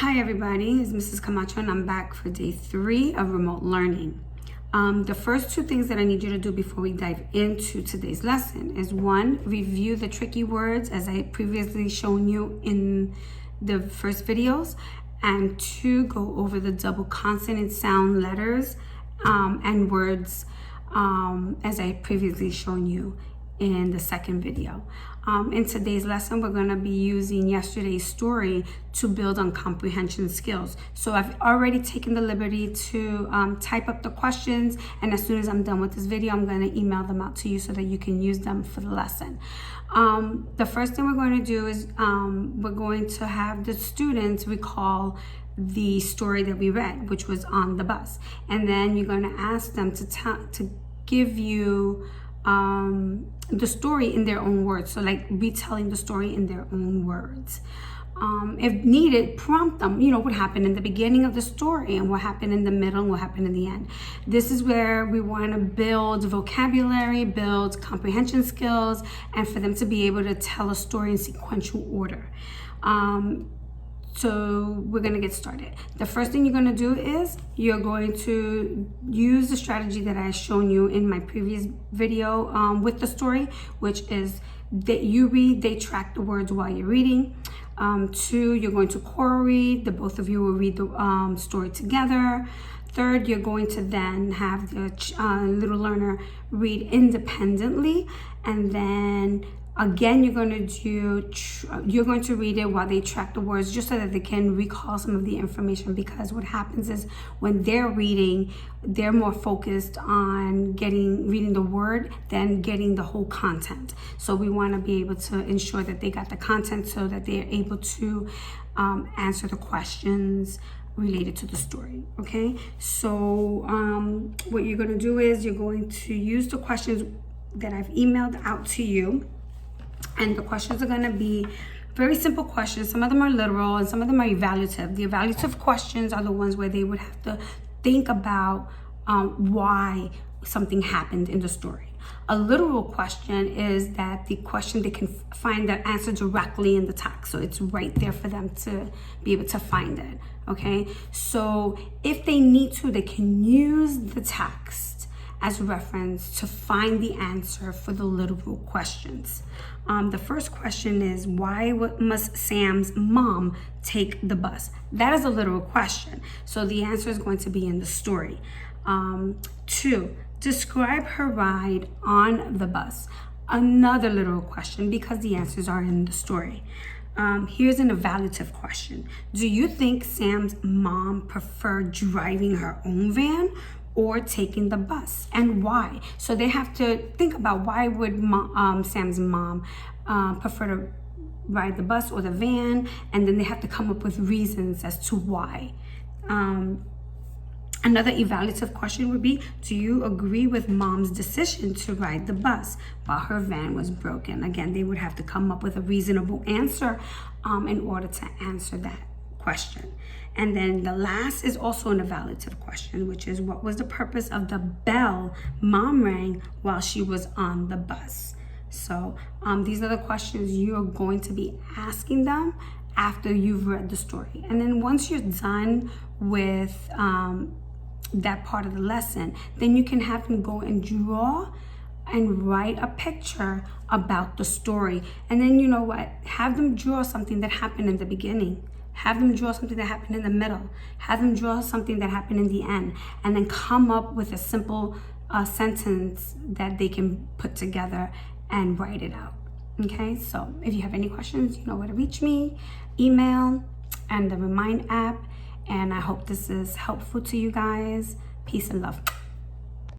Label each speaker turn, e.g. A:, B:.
A: Hi everybody, it's Mrs. Camacho and I'm back for day 3 of remote learning. The first 2 things that I need you to do before we dive into today's lesson is 1, review the tricky words as I previously shown you in the first videos, and 2, go over the double consonant sound letters and words as I previously shown you in the second video. In today's lesson, we're going to be using yesterday's story to build on comprehension skills. So I've already taken the liberty to type up the questions, and as soon as I'm done with this video, I'm going to email them out to you so that you can use them for the lesson. The first thing we're going to do is we're going to have the students recall the story that we read, which was on the bus, and then you're going to ask them to give you the story in their own words. So like retelling the story in their own words. If needed, prompt them, what happened in the beginning of the story and what happened in the middle and what happened in the end. This is where we want to build vocabulary, build comprehension skills, and for them to be able to tell a story in sequential order. So we're going to get started. The first thing you're going to do is you're going to use the strategy that I shown you in my previous video with the story, which is that you read, they track the words while you're reading. 2, you're going to choral read. The both of you will read the story together. 3rd, you're going to then have the little learner read independently, and then again, you're going to read it while they track the words, just so that they can recall some of the information, because what happens is when they're reading, they're more focused on reading the word than getting the whole content. So we want to be able to ensure that they got the content so that they're able to answer the questions related to the story. Okay, so what you're going to do is you're going to use the questions that I've emailed out to you. And the questions are going to be very simple questions. Some of them are literal and some of them are evaluative. The evaluative questions are the ones where they would have to think about why something happened in the story. A literal question is that the question they can find the answer directly in the text. So it's right there for them to be able to find it. Okay, so if they need to, they can use the text as reference to find the answer for the literal questions. The first question is, why must Sam's mom take the bus? That is a literal question. So the answer is going to be in the story. 2, describe her ride on the bus. Another literal question, because the answers are in the story. Here's an evaluative question. Do you think Sam's mom preferred driving her own van or taking the bus, and why? So they have to think about why would Sam's mom prefer to ride the bus or the van, and then they have to come up with reasons as to why. Another evaluative question would be, do you agree with mom's decision to ride the bus while her van was broken? Again, they would have to come up with a reasonable answer in order to answer that question. And then the last is also an evaluative question, which is, what was the purpose of the bell mom rang while she was on the bus? So these are the questions you're going to be asking them after you've read the story. And then once you're done with that part of the lesson, then you can have them go and draw and write a picture about the story. And then you know what? Have them draw something that happened in the beginning. Have them draw something that happened in the middle. Have them draw something that happened in the end. And then come up with a simple sentence that they can put together and write it out. Okay, so if you have any questions, you know where to reach me, email, and the Remind app. And I hope this is helpful to you guys. Peace and love.